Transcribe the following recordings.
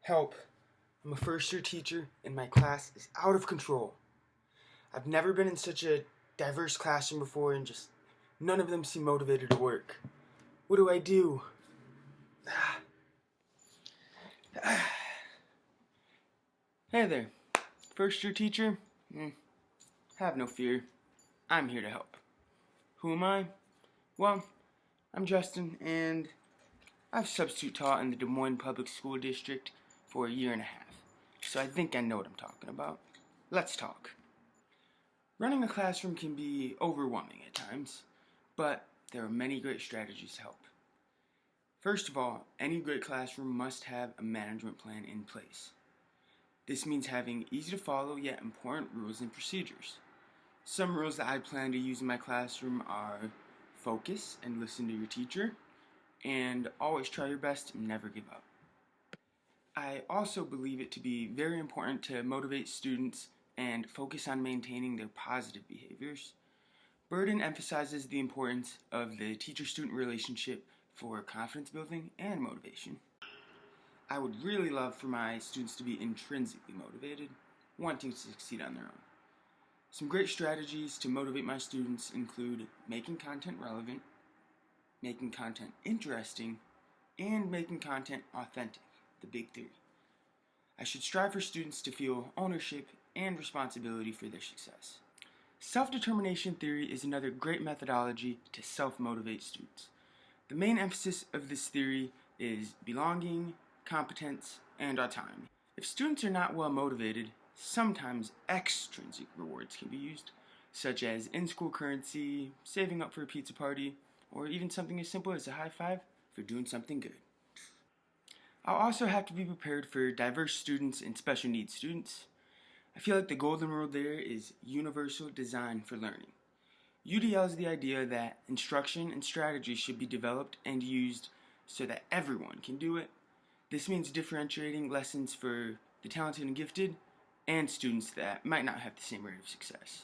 Help. I'm a first-year teacher and my class is out of control. I've never been in such a diverse classroom before and just none of them seem motivated to work. What do I do? Hey there, first-year teacher? Have no fear. I'm here to help. Who am I? Well, I'm Justin and I've substitute taught in the Des Moines Public School District for a year and a half, so I think I know what I'm talking about. Let's talk. Running a classroom can be overwhelming at times, but there are many great strategies to help. First of all, any great classroom must have a management plan in place. This means having easy to follow yet important rules and procedures. Some rules that I plan to use in my classroom are focus and listen to your teacher, and always try your best and never give up. I also believe it to be very important to motivate students and focus on maintaining their positive behaviors. Burden emphasizes the importance of the teacher-student relationship for confidence building and motivation. I would really love for my students to be intrinsically motivated, wanting to succeed on their own. Some great strategies to motivate my students include making content relevant, making content interesting, and making content authentic, the big three. I should strive for students to feel ownership and responsibility for their success. Self-determination theory is another great methodology to self-motivate students. The main emphasis of this theory is belonging, competence, and autonomy. If students are not well motivated, sometimes extrinsic rewards can be used, such as in-school currency, saving up for a pizza party, or even something as simple as a high five for doing something good. I'll also have to be prepared for diverse students and special needs students. I feel like the golden rule there is universal design for learning. UDL is the idea that instruction and strategy should be developed and used so that everyone can do it. This means differentiating lessons for the talented and gifted and students that might not have the same rate of success.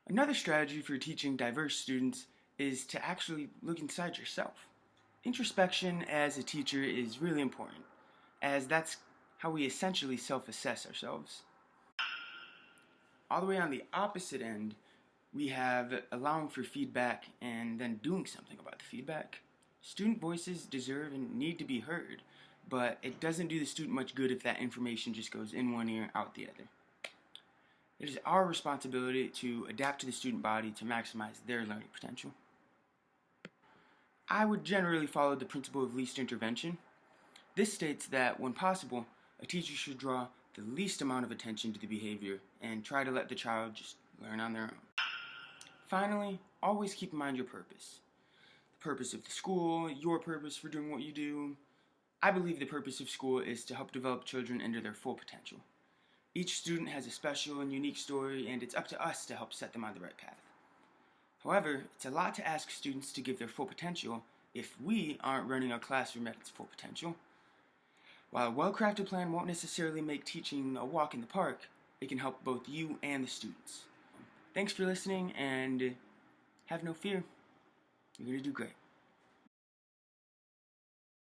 Another strategy for teaching diverse students is to actually look inside yourself. Introspection as a teacher is really important, as that's how we essentially self-assess ourselves. All the way on the opposite end, we have allowing for feedback and then doing something about the feedback. Student voices deserve and need to be heard, but it doesn't do the student much good if that information just goes in one ear, out the other. It is our responsibility to adapt to the student body to maximize their learning potential. I would generally follow the principle of least intervention. This states that, when possible, a teacher should draw the least amount of attention to the behavior and try to let the child just learn on their own. Finally, always keep in mind your purpose. The purpose of the school, your purpose for doing what you do. I believe the purpose of school is to help develop children into their full potential. Each student has a special and unique story, and it's up to us to help set them on the right path. However, it's a lot to ask students to give their full potential if we aren't running our classroom at its full potential. While a well-crafted plan won't necessarily make teaching a walk in the park, it can help both you and the students. Thanks for listening, and have no fear. You're going to do great.